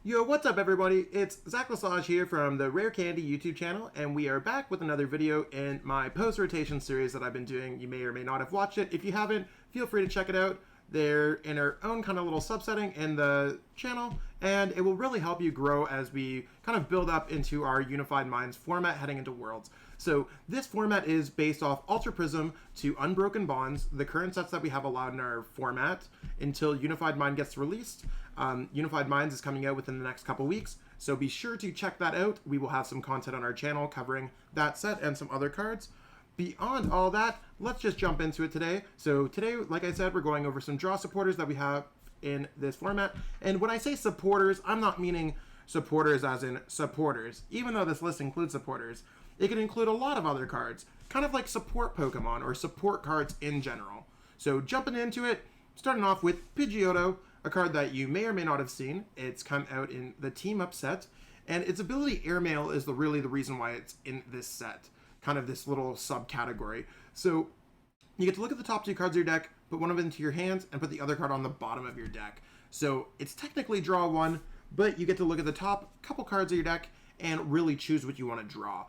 Yo, what's up everybody? It's Zach Lesage here from the Rare Candy YouTube channel, and we are back with another video in my post-rotation series that I've been doing. You may or may not have watched it. If you haven't, feel free to check it out. They're in our own kind of little subsetting in the channel, and it will really help you grow as we kind of build up into our Unified Minds format heading into Worlds. So this format is based off Ultra Prism to Unbroken Bonds, the current sets that we have allowed in our format until Unified Mind gets released. Unified Minds is coming out within the next couple weeks, so be sure to check that out. We will have some content on our channel covering that set and some other cards. Beyond all that, let's just jump into it today. So today, like I said, we're going over some draw supporters that we have in this format. And when I say supporters, I'm not meaning supporters as in supporters. Even though this list includes supporters, it can include a lot of other cards, kind of like support Pokemon or support cards in general. So jumping into it, starting off with Pidgeotto, a card that you may or may not have seen. It's come out in the Team Up set, and its ability Airmail is really the reason why it's in this set, kind of this little subcategory. So you get to look at the top two cards of your deck, put one of them into your hands, and put the other card on the bottom of your deck. So it's technically draw one, but you get to look at the top couple cards of your deck and really choose what you want to draw.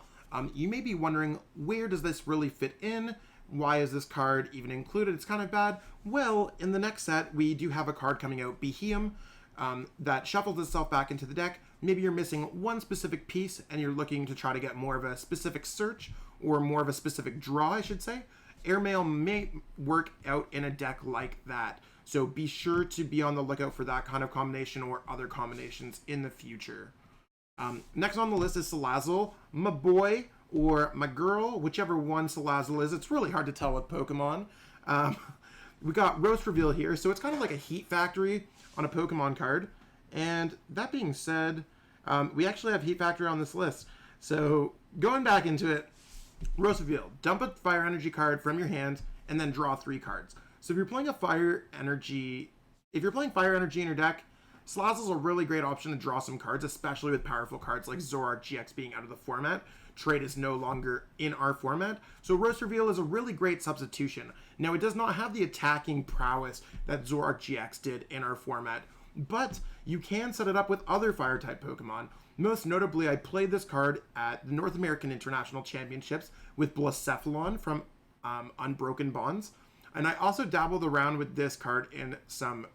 You may be wondering, where does this really fit in? Why is this card even included? It's kind of bad. Well, in the next set, we do have a card coming out, Beheum, that shuffles itself back into the deck. Maybe you're missing one specific piece and you're looking to try to get more of a specific search or more of a specific draw, I should say. Airmail may work out in a deck like that. So be sure to be on the lookout for that kind of combination or other combinations in the future. Next on the list is Salazzle, my boy, or my girl, whichever one Salazzle is. It's really hard to tell with Pokemon. We got Roast Reveal here, so it's kind of like a Heat Factory on a Pokemon card. And that being said, we actually have Heat Factory on this list. So going back into it, Roast Reveal, dump a Fire Energy card from your hand and then draw 3 cards. So if you're playing Fire Energy in your deck, Salazzle's a really great option to draw some cards, especially with powerful cards like Zoroark GX being out of the format. Trade is no longer in our format, so Roast Reveal is a really great substitution. Now, it does not have the attacking prowess that Zoroark GX did in our format, but you can set it up with other Fire-type Pokemon. Most notably, I played this card at the North American International Championships with Blacephalon from Unbroken Bonds, and I also dabbled around with this card in some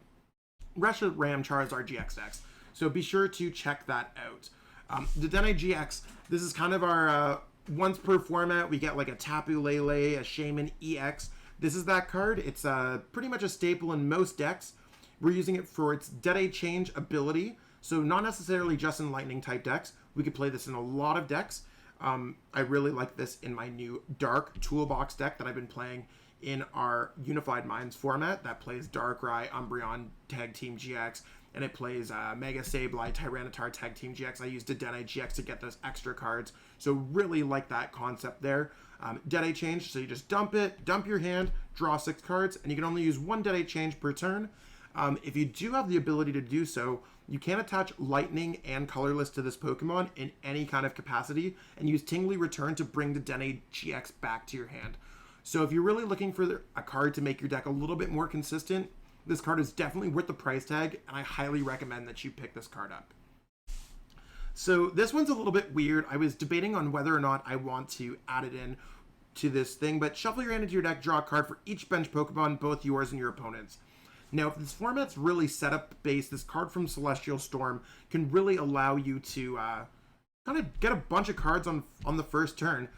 Reshiram Charizard GX decks, so be sure to check that out. The Dedenne GX, this is kind of our once per format. We get like a Tapu Lele, a Shaman EX. This is that card. It's pretty much a staple in most decks. We're using it for its Dead Change ability, so not necessarily just in Lightning type decks. We could play this in a lot of decks. I really like this in my new Dark Toolbox deck that I've been playing in our Unified Minds format that plays Darkrai, Umbreon, Tag Team GX, and it plays Mega Sableye, Tyranitar, Tag Team GX. I use Dedenne GX to get those extra cards, so really like that concept there. Dead Change, so you just dump it, dump your hand, draw 6 cards, and you can only use 1 Dead Change per turn. If you do have the ability to do so, you can attach Lightning and Colorless to this Pokemon in any kind of capacity, and use Tingly Return to bring the Dedenne GX back to your hand. So if you're really looking for a card to make your deck a little bit more consistent, this card is definitely worth the price tag, and I highly recommend that you pick this card up. So this one's a little bit weird. I was debating on whether or not I want to add it in to this thing, but shuffle your hand into your deck, draw a card for each bench Pokemon, both yours and your opponent's. Now, if this format's really setup based, this card from Celestial Storm can really allow you to kind of get a bunch of cards on the first turn.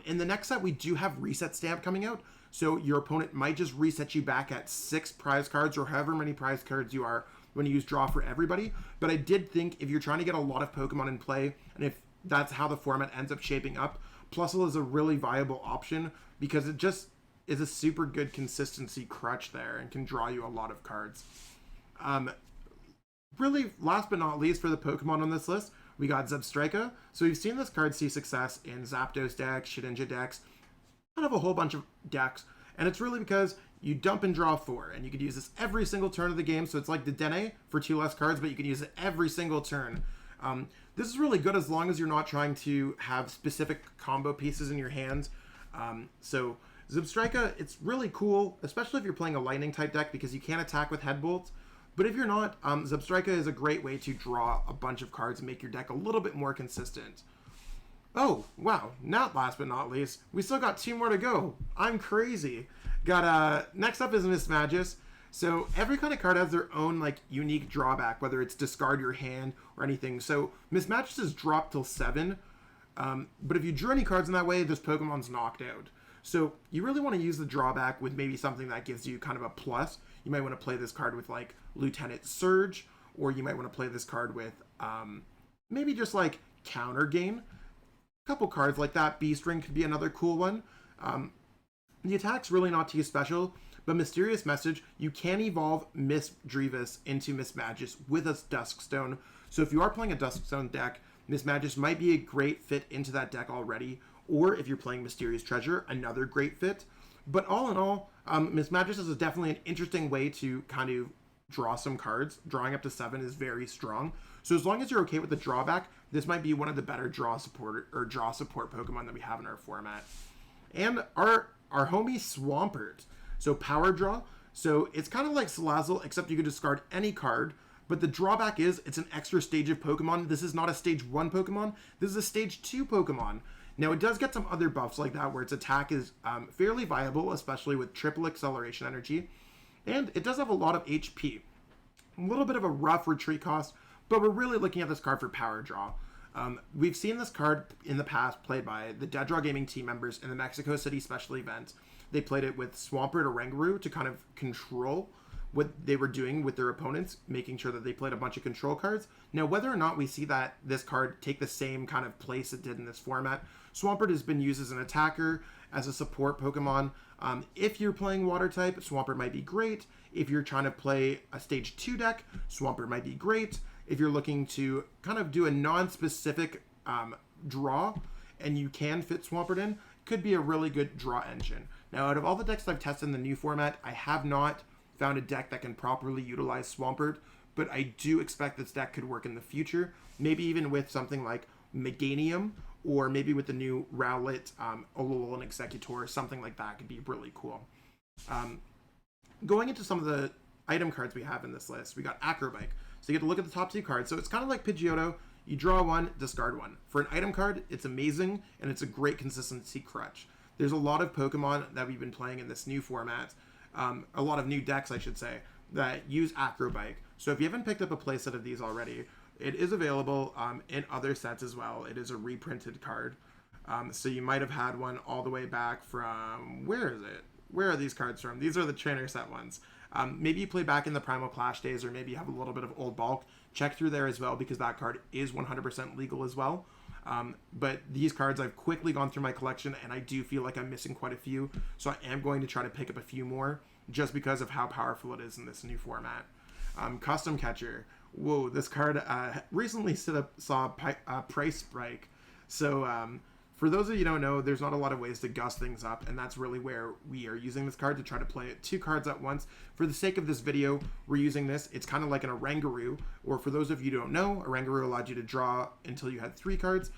In the next set, we do have Reset Stamp coming out, so your opponent might just reset you back at 6 prize cards or however many prize cards you are when you use Draw for Everybody. But I did think if you're trying to get a lot of Pokemon in play, and if that's how the format ends up shaping up, Plusle is a really viable option because it just is a super good consistency crutch there and can draw you a lot of cards. Really, last but not least for the Pokemon on this list, we got Zebstrika. So we've seen this card see success in Zapdos decks, Shedinja decks, kind of a whole bunch of decks. And it's really because you dump and draw 4, and you could use this every single turn of the game. So it's like the Dedenne for 2 less cards, but you can use it every single turn. This is really good as long as you're not trying to have specific combo pieces in your hands. So Zebstrika, it's really cool, especially if you're playing a Lightning type deck because you can't attack with Head Bolts. But if you're not, Zebstrika is a great way to draw a bunch of cards and make your deck a little bit more consistent. Oh, wow. Not last but not least, we still got 2 more to go. I'm crazy. Got, next up is Mismagius. So every kind of card has their own, like, unique drawback, whether it's discard your hand or anything. So Mismagius is dropped till 7, but if you drew any cards in that way, this Pokemon's knocked out. So you really want to use the drawback with maybe something that gives you kind of a plus. You might want to play this card with, like, Lieutenant Surge, or you might want to play this card with maybe just, like, Counter Gain. A couple cards like that. Beast Ring could be another cool one. The attack's really not too special, but Mysterious Message, you can evolve Miss Drevis into Mismagius with a Duskstone. So if you are playing a Duskstone deck, Mismagius might be a great fit into that deck already. Or if you're playing Mysterious Treasure, another great fit. But all in all, Mismagius is definitely an interesting way to kind of draw some cards. Drawing up to 7 is very strong. So as long as you're okay with the drawback, this might be one of the better draw support Pokemon that we have in our format. And our homie Swampert. So power draw. So it's kind of like Salazzle, except you could discard any card. But the drawback is it's an extra stage of Pokemon. This is not a stage 1 Pokemon. This is a stage 2 Pokemon. Now it does get some other buffs like that where its attack is fairly viable, especially with triple acceleration energy. And it does have a lot of HP. A little bit of a rough retreat cost, but we're really looking at this card for power draw. We've seen this card in the past played by the Dead Draw Gaming team members in the Mexico City special event. They played it with Swampert or Oranguru to kind of control what they were doing with their opponents, making sure that they played a bunch of control cards. Now, whether or not we see that this card take the same kind of place it did in this format, Swampert has been used as an attacker, as a support Pokemon. If you're playing Water type, Swampert might be great. If you're trying to play a Stage 2 deck, Swampert might be great. If you're looking to kind of do a non-specific draw, and you can fit Swampert in, could be a really good draw engine. Now, out of all the decks I've tested in the new format, I have not found a deck that can properly utilize Swampert, but I do expect this deck could work in the future, maybe even with something like Meganium, or maybe with the new Rowlet, Ololan Executor, something like that could be really cool. Going into some of the item cards we have in this list, we got Acrobike. So you get to look at the top 2 cards. So it's kind of like Pidgeotto. You draw 1, discard 1. For an item card, it's amazing, and it's a great consistency crutch. There's a lot of Pokemon that we've been playing in this new format, a lot of new decks, I should say, that use Acrobike. So if you haven't picked up a playset of these already, it is available in other sets as well. It is a reprinted card. So you might have had one all the way back from, where is it? Where are these cards from? These are the trainer set ones. Maybe you play back in the Primal Clash days, or maybe you have a little bit of old bulk. Check through there as well, because that card is 100% legal as well. But these cards, I've quickly gone through my collection, and I do feel like I'm missing quite a few. So I am going to try to pick up a few more, just because of how powerful it is in this new format. Custom Catcher. Whoa, this card recently saw a price spike. So for those of you who don't know, there's not a lot of ways to gust things up, and that's really where we are using this card to try to play 2 cards at once. For the sake of this video, we're using this. It's kind of like an Oranguru, or for those of you who don't know, Oranguru allowed you to draw until you had 3 cards.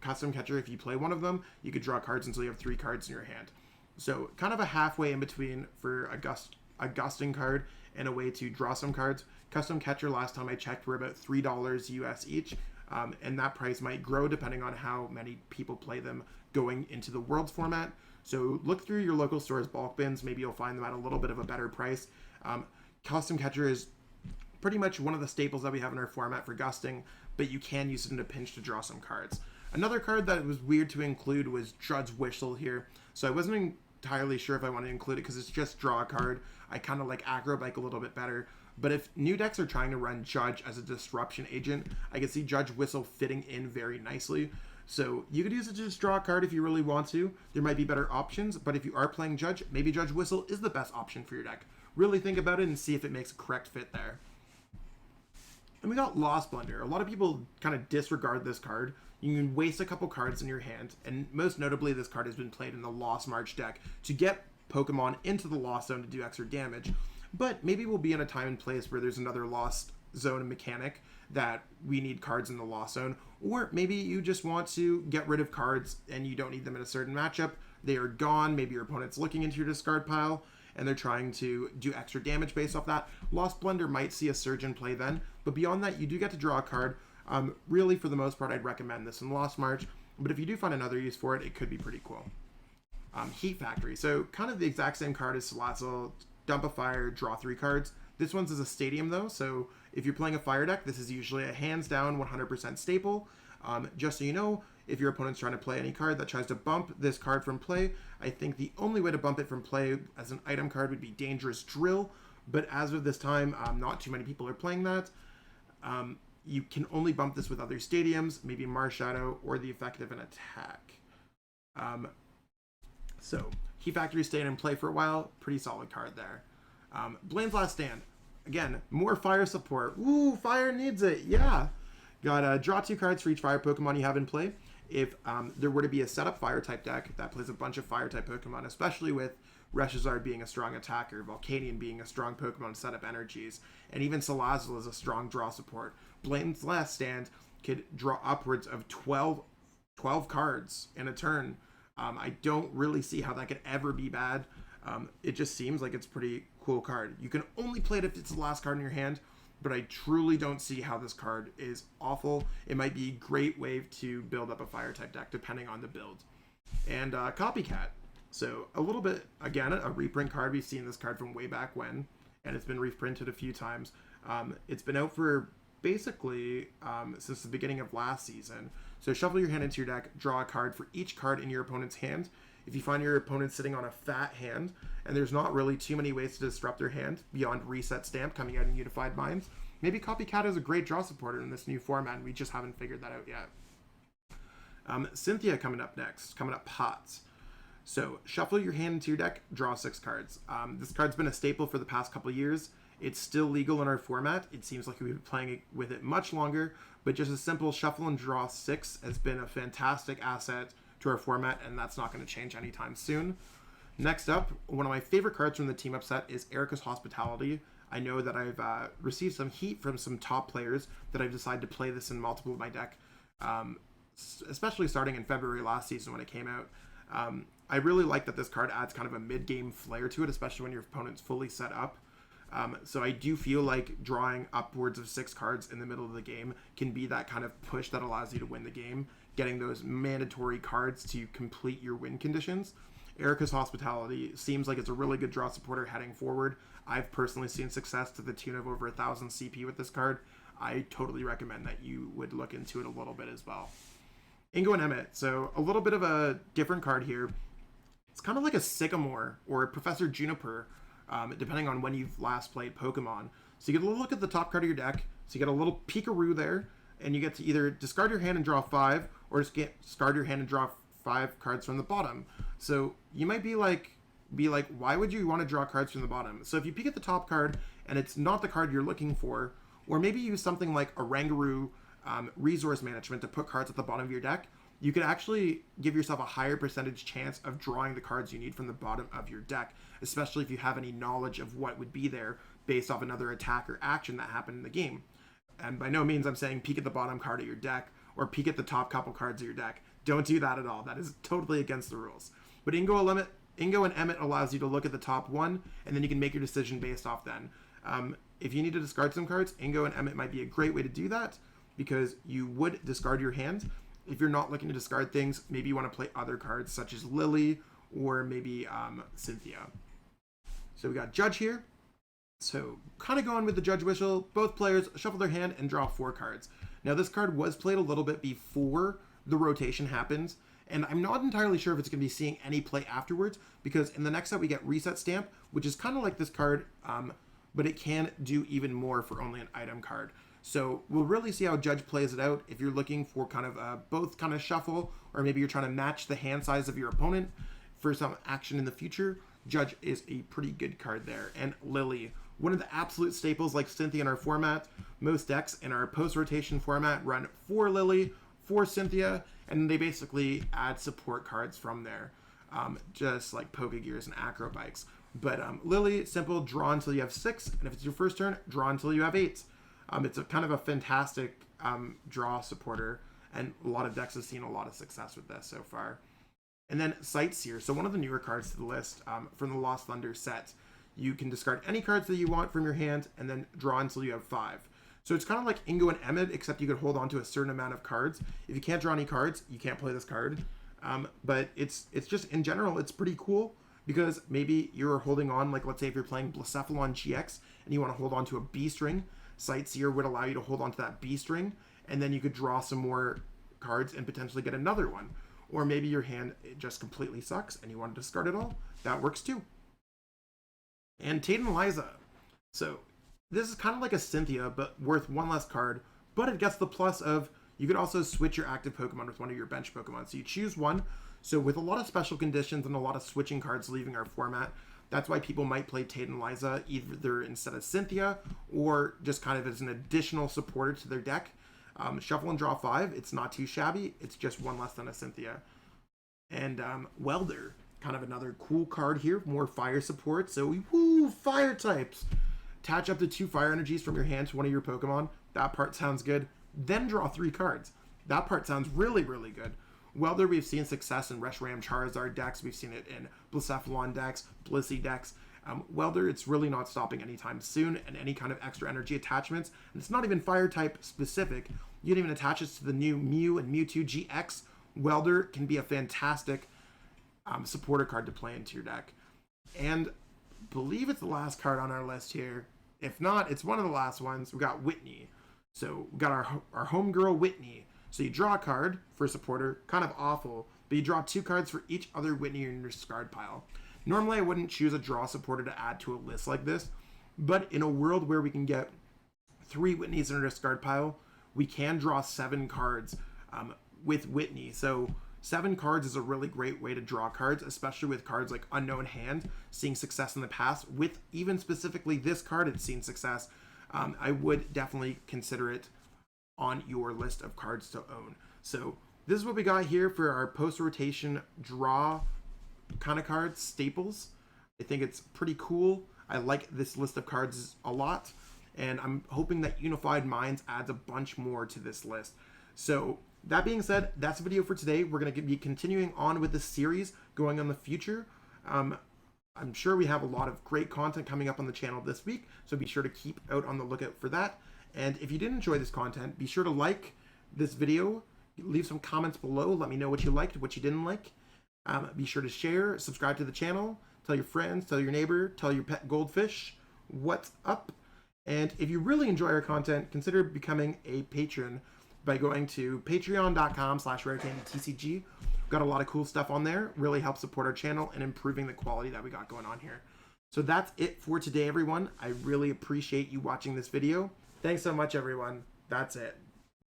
Custom Catcher, if you play one of them, you could draw cards until you have 3 cards in your hand. So kind of a halfway in between for a gusting card and a way to draw some cards. Custom Catcher, last time I checked, were about $3 US each. And that price might grow depending on how many people play them going into the Worlds format. So look through your local store's bulk bins. Maybe you'll find them at a little bit of a better price. Custom Catcher is pretty much one of the staples that we have in our format for gusting, but you can use it in a pinch to draw some cards. Another card that was weird to include was Judge Whistle here. So I wasn't entirely sure if I wanted to include it because it's just draw a card. I kind of like Acrobike a little bit better. But if new decks are trying to run Judge as a disruption agent, I can see Judge Whistle fitting in very nicely. So you could use it to just draw a card if you really want to. There might be better options, but if you are playing Judge, maybe Judge Whistle is the best option for your deck. Really think about it and see if it makes a correct fit there. And we got Lost Blunder. A lot of people kind of disregard this card. You can waste a couple cards in your hand, and most notably this card has been played in the Lost March deck to get Pokemon into the Lost Zone to do extra damage. But maybe we'll be in a time and place where there's another Lost Zone mechanic that we need cards in the Lost Zone. Or maybe you just want to get rid of cards and you don't need them in a certain matchup. They are gone. Maybe your opponent's looking into your discard pile. and they're trying to do extra damage based off that, Lost Blender might see a surge in play then. But beyond that, you do get to draw a card. Really, for the most part, I'd recommend this in Lost March. But if you do find another use for it, it could be pretty cool. Heat Factory. So kind of the exact same card as Salazzle. Dump a fire, draw 3 cards. This one's as a stadium though, so if you're playing a fire deck, this is usually a hands down 100% staple. Just so you know, if your opponent's trying to play any card that tries to bump this card from play, I think the only way to bump it from play as an item card would be Dangerous Drill, but as of this time, not too many people are playing that. You can only bump this with other stadiums, maybe Marshadow, or the effect of an attack. So, Heat Factory staying in play for a while, pretty solid card there. Blaine's Last Stand. Again, more fire support. Ooh, fire needs it, yeah! Got draw 2 cards for each fire Pokemon you have in play. If there were to be a setup fire type deck that plays a bunch of fire type Pokemon, especially with Reshizard being a strong attacker, Volcanion being a strong Pokemon setup energies, and even Salazzle is a strong draw support, Blaine's Last Stand could draw upwards of 12 cards in a turn. I don't really see how that could ever be bad. It just seems like it's a pretty cool card. You can only play it if it's the last card in your hand, but I truly don't see how this card is awful. It might be a great way to build up a fire type deck depending on the build. And Copycat. So a little bit, again, a reprint card. We've seen this card from way back when, and it's been reprinted a few times. It's been out for basically since the beginning of last season. So shuffle your hand into your deck, draw a card for each card in your opponent's hand. If you find your opponent sitting on a fat hand, and there's not really too many ways to disrupt their hand beyond Reset Stamp coming out in Unified Minds, maybe Copycat is a great draw supporter in this new format, and we just haven't figured that out yet. Cynthia coming up next, coming up Pots. So shuffle your hand into your deck, draw 6 cards. This card's been a staple for the past couple years. It's still legal in our format. It seems like we've been playing with it much longer, but just a simple shuffle and draw 6 has been a fantastic asset to our format, and that's not going to change anytime soon. Next up, one of my favorite cards from the team up set is Erika's Hospitality. I know that I've received some heat from some top players that I've decided to play this in multiple of my deck, especially starting in February last season when it came out. I really like that this card adds kind of a mid-game flair to it, especially when your opponent's fully set up. So I do feel like drawing upwards of 6 cards in the middle of the game can be that kind of push that allows you to win the game, getting those mandatory cards to complete your win conditions. Erika's Hospitality seems like it's a really good draw supporter heading forward. I've personally seen success to the tune of over 1,000 CP with this card. I totally recommend that you would look into it a little bit as well. Ingo and Emmett. So a little bit of a different card here. It's kind of like a Sycamore or a Professor Juniper, depending on when you've last played Pokemon. So you get a look at the top card of your deck. So you get a little Peekaroo there, and you get to either discard your hand and draw 5, or just discard your hand and draw 5 cards from the bottom. So you might be like, why would you want to draw cards from the bottom? So if you peek at the top card and it's not the card you're looking for, or maybe use something like Oranguru Resource Management to put cards at the bottom of your deck, you could actually give yourself a higher percentage chance of drawing the cards you need from the bottom of your deck, especially if you have any knowledge of what would be there based off another attack or action that happened in the game. And by no means I'm saying peek at the bottom card of your deck or peek at the top couple cards of your deck. Don't do that at all. That is totally against the rules. But Ingo and Emmett allows you to look at the top one, and then you can make your decision based off then. If you need to discard some cards, Ingo and Emmett might be a great way to do that, because you would discard your hand. If you're not looking to discard things, maybe you want to play other cards such as Lily or maybe Cynthia. So we got Judge here. So kind of going with the Judge whistle, both players shuffle their hand and draw 4 cards. Now this card was played a little bit before the rotation happens, and I'm not entirely sure if it's going to be seeing any play afterwards, because in the next set we get Reset Stamp, which is kind of like this card, but it can do even more for only an item card. So we'll really see how Judge plays it out. If you're looking for kind of both kind of shuffle, or maybe you're trying to match the hand size of your opponent for some action in the future, Judge is a pretty good card there. And Lily, one of the absolute staples like Cynthia in our format. Most decks in our post-rotation format run 4 Lily, 4 Cynthia, and they basically add support cards from there, just like Pokegears and Acrobikes. But Lily, simple, draw until you have 6, and if it's your first turn, draw until you have 8. It's a kind of a fantastic draw supporter, and a lot of decks have seen a lot of success with this so far. And then Sightseer, so one of the newer cards to the list from the Lost Thunder set. You can discard any cards that you want from your hand and then draw until you have 5. So it's kind of like Ingo and Emmett, except you could hold on to a certain amount of cards. If you can't draw any cards, you can't play this card. But it's just, in general, it's pretty cool because maybe you're holding on, like let's say if you're playing Blacephalon GX and you want to hold on to a B string, Sightseer would allow you to hold on to that B string, and then you could draw some more cards and potentially get another one. Or maybe your hand just completely sucks and you want to discard it all. That works too. And Tate and Liza. So this is kind of like a Cynthia, but worth 1 less card, but it gets the plus of you could also switch your active Pokemon with one of your bench Pokemon. So you choose one. So with a lot of special conditions and a lot of switching cards leaving our format, that's why people might play Tate and Liza either instead of Cynthia or just kind of as an additional supporter to their deck. Shuffle and draw 5. It's not too shabby. It's just 1 less than a Cynthia. And Welder, kind of another cool card here. More fire support. So woo, fire types. Attach up to 2 fire energies from your hand to one of your Pokemon. That part sounds good. Then draw 3 cards. That part sounds really, really good. Welder, we've seen success in Reshiram Charizard decks. We've seen it in Blacephalon decks, Blissey decks. Welder, it's really not stopping anytime soon, and any kind of extra energy attachments. And it's not even fire type specific. You can even attach it to the new Mew and Mewtwo GX. Welder can be a fantastic supporter card to play into your deck. And I believe it's the last card on our list here. If not, it's one of the last ones. We got Whitney. So we got our homegirl Whitney. So you draw a card for a supporter, kind of awful, but you draw 2 cards for each other Whitney in your discard pile. Normally I wouldn't choose a draw supporter to add to a list like this, but in a world where we can get 3 Whitneys in our discard pile, we can draw 7 cards with Whitney. So 7 cards is a really great way to draw cards, especially with cards like Unknown Hand, seeing success in the past. With even specifically this card, it's seen success. I would definitely consider it on your list of cards to own. So this is what we got here for our post-rotation draw kind of cards, staples. I think it's pretty cool. I like this list of cards a lot, and I'm hoping that Unified Minds adds a bunch more to this list. So that being said, that's the video for today. We're going to be continuing on with this series going on the future. I'm sure we have a lot of great content coming up on the channel this week, so be sure to keep out on the lookout for that. And if you did enjoy this content, be sure to like this video, leave some comments below, let me know what you liked, what you didn't like. Be sure to share, subscribe to the channel, tell your friends, tell your neighbor, tell your pet goldfish what's up. And if you really enjoy our content, consider becoming a patron by going to patreon.com/rarecandytcg. We've got a lot of cool stuff on there, really helps support our channel and improving the quality that we got going on here. So that's it for today, everyone. I really appreciate you watching this video. Thanks so much, everyone. That's it.